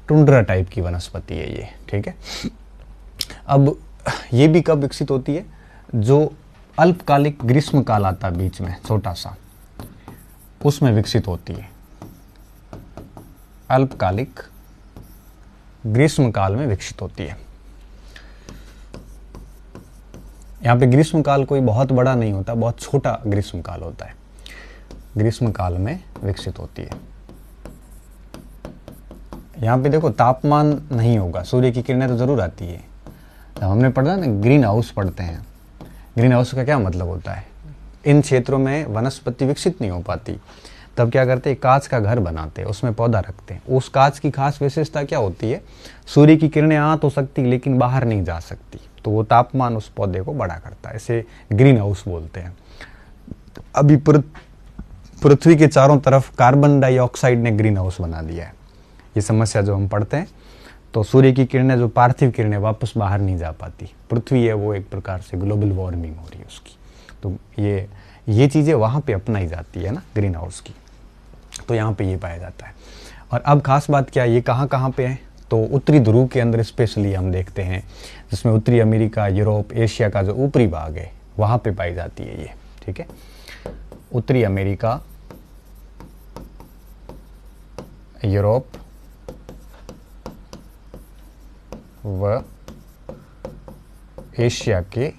टुंड्रा टाइप की वनस्पति है ये। ठीक है, अब ये भी कब विकसित होती है, जो अल्पकालिक ग्रीष्म काल आता है बीच में छोटा सा, उसमें विकसित होती है। अल्पकालिक ग्रीष्म काल में विकसित होती है। यहाँ पे ग्रीष्म काल कोई बहुत बड़ा नहीं होता, बहुत छोटा ग्रीष्म काल होता है। ग्रीष्म काल में विकसित होती है। यहाँ पे देखो तापमान नहीं होगा, सूर्य की किरणें तो जरूर आती है। जब हमने पढ़ा ना ग्रीन हाउस पढ़ते हैं, ग्रीन हाउस का क्या मतलब होता है, इन क्षेत्रों में वनस्पति विकसित नहीं हो पाती, तब क्या करते हैं, कांच का घर बनाते हैं, उसमें पौधा रखते हैं। उस कांच की खास विशेषता क्या होती है, सूर्य की किरणें आ तो सकती लेकिन बाहर नहीं जा सकती, तो वो तापमान उस पौधे को बड़ा करता है। इसे ग्रीन हाउस बोलते हैं। अभी पृथ्वी के चारों तरफ कार्बन डाइऑक्साइड ने ग्रीन हाउस बना दिया है। ये समस्या जो हम पढ़ते हैं, तो सूर्य की किरणें, जो पार्थिव किरणें, वापस बाहर नहीं जा पाती। पृथ्वी है वो एक प्रकार से ग्लोबल वार्मिंग हो रही है उसकी, तो ये चीज़ें वहाँ पे अपनाई जाती है ना ग्रीन हाउस की, तो यहाँ पे ये पाया जाता है। और अब खास बात क्या है, ये कहाँ पे है, तो उत्तरी ध्रुव के अंदर स्पेशली हम देखते हैं, जिसमें उत्तरी अमेरिका, यूरोप, एशिया का जो ऊपरी भाग है वहाँ पे पाई जाती है ये। ठीक है, उत्तरी अमेरिका, यूरोप व एशिया के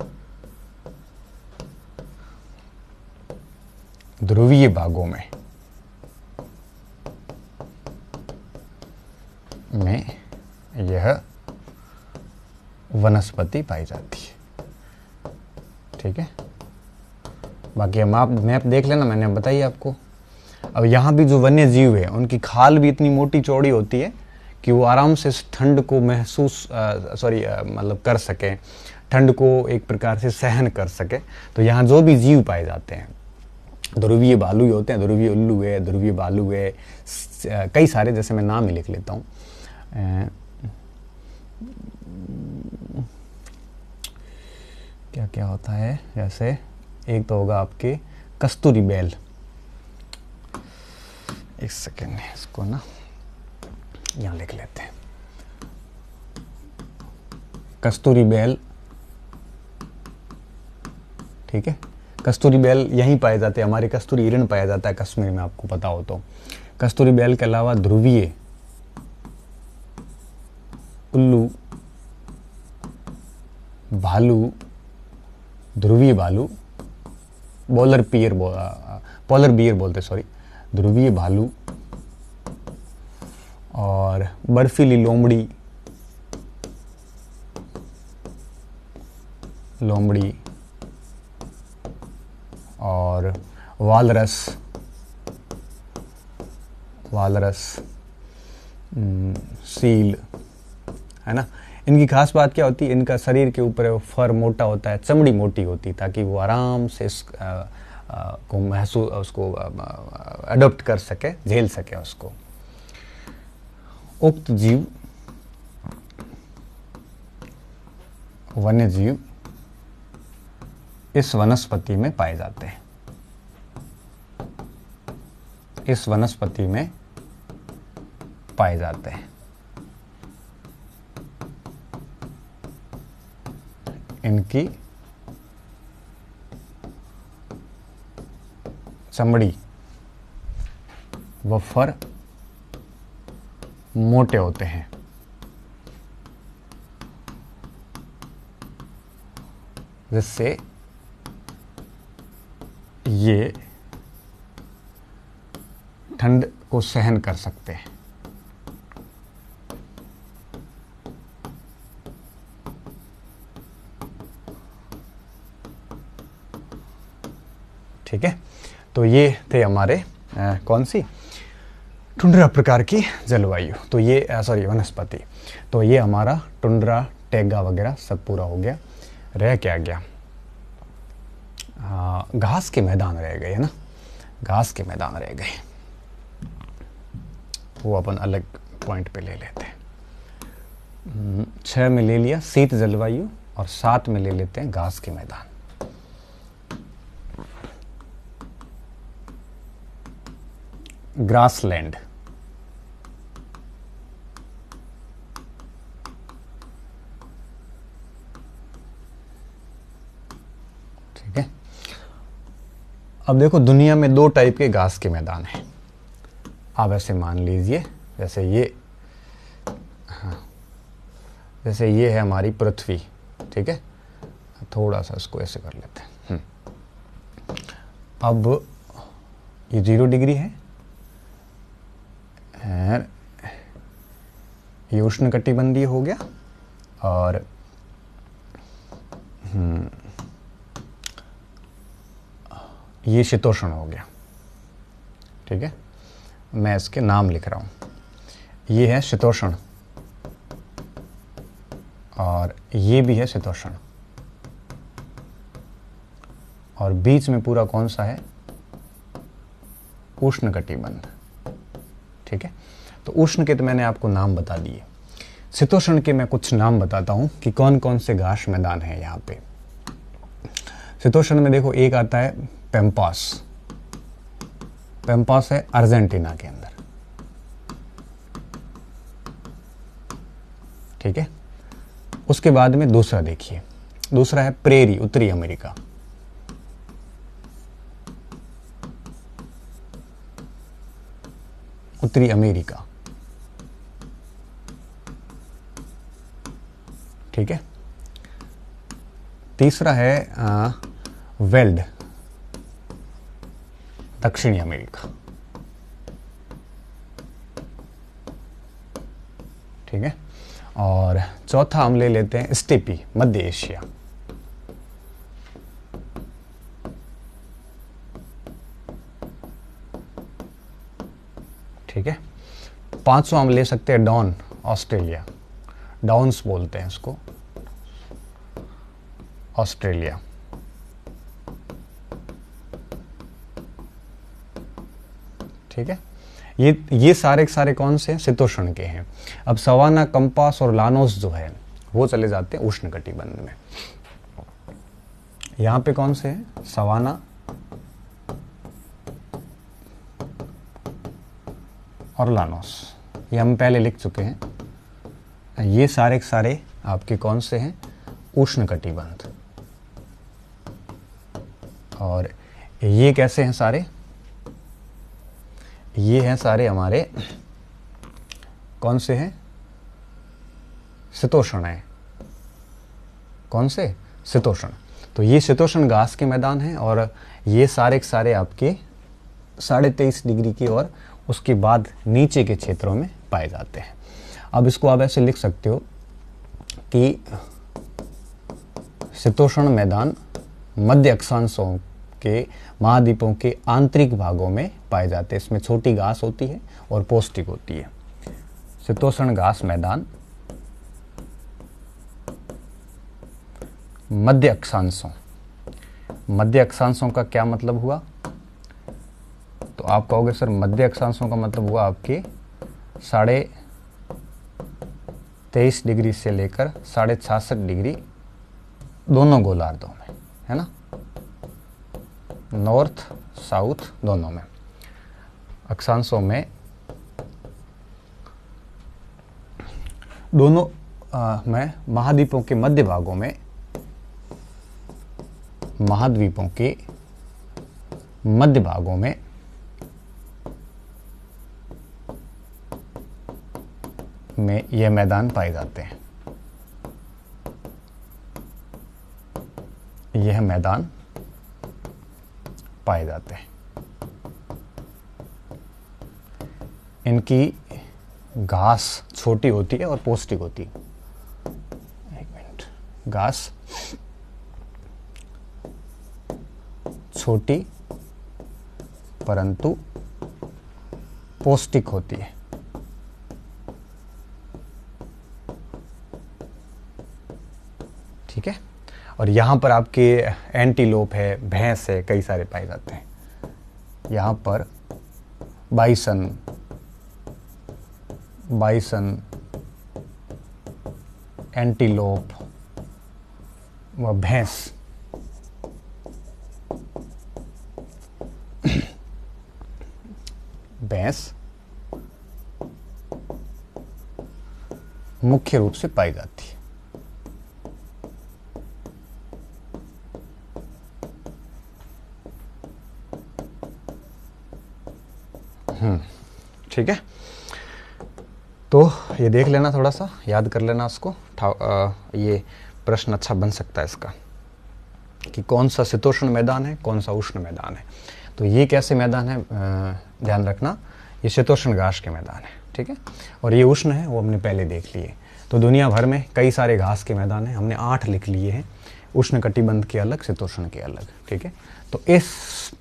ध्रुवीय भागों में यह वनस्पति पाई जाती है। ठीक है, बाकी हम आप मैप देख लेना, मैंने बताई आपको। अब यहाँ भी जो वन्य जीव है, उनकी खाल भी इतनी मोटी चौड़ी होती है कि वो आराम से इस ठंड को महसूस मतलब कर सके, ठंड को एक प्रकार से सहन कर सके। तो यहाँ जो भी जीव पाए जाते हैं, ध्रुवीय भालू ही होते हैं, ध्रुवीय उल्लू है, ध्रुवीय भालू है, कई सारे, जैसे मैं नाम ही लिख लेता हूँ। क्या क्या होता है, जैसे एक तो होगा आपके कस्तूरी बैल, एक सेकेंड इसको ना यहां लिख लेते हैं। कस्तूरी बेल, ठीक है, कस्तूरी बेल यहीं पाए जाते हैं, हमारे कस्तूरी हिरण पाया जाता है कश्मीर में, आपको पता हो तो। कस्तूरी बेल के अलावा ध्रुवीय उल्लू, भालू, ध्रुवीय भालू, पोलर बियर बोलते, सॉरी, ध्रुवीय भालू और बर्फीली लोमड़ी, और वालरस, सील, है ना। इनकी खास बात क्या होती है, इनका शरीर के ऊपर फर मोटा होता है, चमड़ी मोटी होती है, ताकि वो आराम से इस को महसूस, उसको अडॉप्ट कर सके, झेल सके उसको। उक्त जीव, वन्य जीव इस वनस्पति में पाए जाते हैं, इस वनस्पति में पाए जाते हैं। इनकी चमड़ी व फर मोटे होते हैं, जिससे ये ठंड को सहन कर सकते हैं। ठीक है, तो ये थे हमारे कौन सी, टुंड्रा प्रकार की जलवायु, तो ये सॉरी वनस्पति। तो ये हमारा टुंड्रा, टैगा वगैरह सब पूरा हो गया। रह क्या गया, घास के मैदान रह गए, है ना, घास के मैदान रह गए, वो अपन अलग पॉइंट पे ले लेते हैं। 6 में ले लिया शीत जलवायु और 7 में ले लेते हैं घास के मैदान। ग्रासलैंड, ठीक है। अब देखो दुनिया में 2 टाइप के घास के मैदान हैं। आप ऐसे मान लीजिए, जैसे ये, हाँ, जैसे ये है हमारी पृथ्वी, ठीक है, थोड़ा सा इसको ऐसे कर लेते हैं। अब ये 0 डिग्री है, ये उष्णकटिबंधीय हो गया, और ये शीतोष्ण हो गया, ठीक है। मैं इसके नाम लिख रहा हूं, ये है शीतोष्ण और ये भी है शीतोष्ण, और बीच में पूरा कौन सा है, उष्णकटिबंध, ठीक है। तो उष्ण के तो मैंने आपको नाम बता दिए, शीतोष्ण के मैं कुछ नाम बताता हूं कि कौन कौन से घास मैदान है यहाँ पे। शीतोष्ण में देखो एक आता है पैम्पास, पैम्पास है अर्जेंटीना के अंदर, ठीक है। उसके बाद में दूसरा देखिए, दूसरा है प्रेरी, उत्तरी अमेरिका, उत्तरी अमेरिका, ठीक है। तीसरा है वेल्ड, दक्षिणी अमेरिका, ठीक है। और चौथा हम ले लेते हैं स्टेपी, मध्य एशिया, ठीक है। पांचवा हम ले सकते हैं डॉन, ऑस्ट्रेलिया, डाउन्स बोलते हैं उसको, ऑस्ट्रेलिया, ठीक है। ये सारे के सारे कौन से हैं, शीतोष्ण के हैं। अब सवाना, कंपास और लानोस जो है वो चले जाते हैं उष्णकटिबंध में। यहां पे कौन से हैं, सवाना और लानोस, ये हम पहले लिख चुके हैं। ये सारे के सारे आपके कौन से हैं? उष्णकटिबंध। और ये कैसे हैं सारे? ये हैं सारे हमारे कौन से हैं? शीतोष्ण हैं। कौन से? शीतोष्ण। तो ये शीतोष्ण घास के मैदान हैं और ये सारे के सारे आपके 23.5 डिग्री की और उसके बाद नीचे के क्षेत्रों में पाए जाते हैं। अब इसको आप ऐसे लिख सकते हो कि शीतोष्ण मैदान मध्य अक्षांशों के महाद्वीपों के आंतरिक भागों में पाए जाते हैं। इसमें छोटी घास होती है और पौष्टिक होती है। शीतोष्ण घास मैदान मध्य अक्षांशों। मध्य अक्षांशों का क्या मतलब हुआ? तो आप कहोगे सर मध्य अक्षांशों का मतलब हुआ आपके 23.5 डिग्री से लेकर 66.5 डिग्री दोनों गोलार्धों में, है ना, नॉर्थ साउथ दोनों में। अक्षांशों में दोनों में महाद्वीपों के मध्य भागों में, महाद्वीपों के मध्य भागों में यह मैदान पाए जाते हैं। यह मैदान पाए जाते हैं। इनकी घास छोटी होती है और पौष्टिक होती है। एक मिनट। घास छोटी परंतु पौष्टिक होती है। ठीक है। और यहाँ पर आपके एंटीलोप है, भैंस है, कई सारे पाए जाते हैं। यहाँ पर बाइसन, एंटीलोप व भैंस भैंस मुख्य रूप से पाई जाती है। ठीक है। तो ये देख लेना, थोड़ा सा याद कर लेना उसको। ये प्रश्न अच्छा बन सकता है इसका कि कौन सा शीतोष्ण मैदान है, कौन सा उष्ण मैदान है। तो ये कैसे मैदान है, ध्यान रखना, ये शीतोष्ण घास के मैदान है। ठीक है। और ये उष्ण है, वो हमने पहले देख लिए। तो दुनिया भर में कई सारे घास के मैदान हैं, हमने 8 लिख लिए हैं, उष्ण कटिबंध के अलग, शीतोष्ण के अलग। ठीक है। तो इस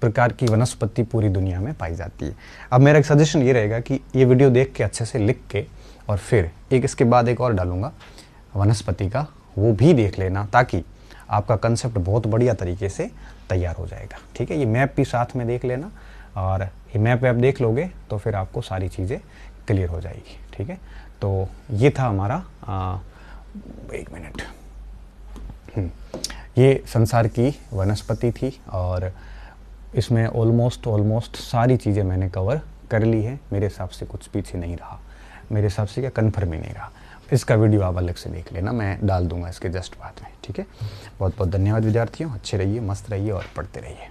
प्रकार की वनस्पति पूरी दुनिया में पाई जाती है। अब मेरा एक सजेशन ये रहेगा कि ये वीडियो देख के अच्छे से लिख के और फिर एक इसके बाद एक और डालूंगा वनस्पति का, वो भी देख लेना, ताकि आपका कंसेप्ट बहुत बढ़िया तरीके से तैयार हो जाएगा। ठीक है। ये मैप भी साथ में देख लेना, और ये मैप आप देख लोगे तो फिर आपको सारी चीज़ें क्लियर हो जाएगी। ठीक है। तो ये था हमारा एक मिनट, ये संसार की वनस्पति थी और इसमें ऑलमोस्ट सारी चीज़ें मैंने कवर कर ली है। मेरे हिसाब से कुछ पीछे नहीं रहा, मेरे हिसाब से क्या कन्फर्म ही नहीं रहा। इसका वीडियो आप अलग से देख लेना, मैं डाल दूंगा इसके जस्ट बाद में। ठीक है। बहुत बहुत धन्यवाद विद्यार्थियों, अच्छे रहिए, मस्त रहिए और पढ़ते रहिए।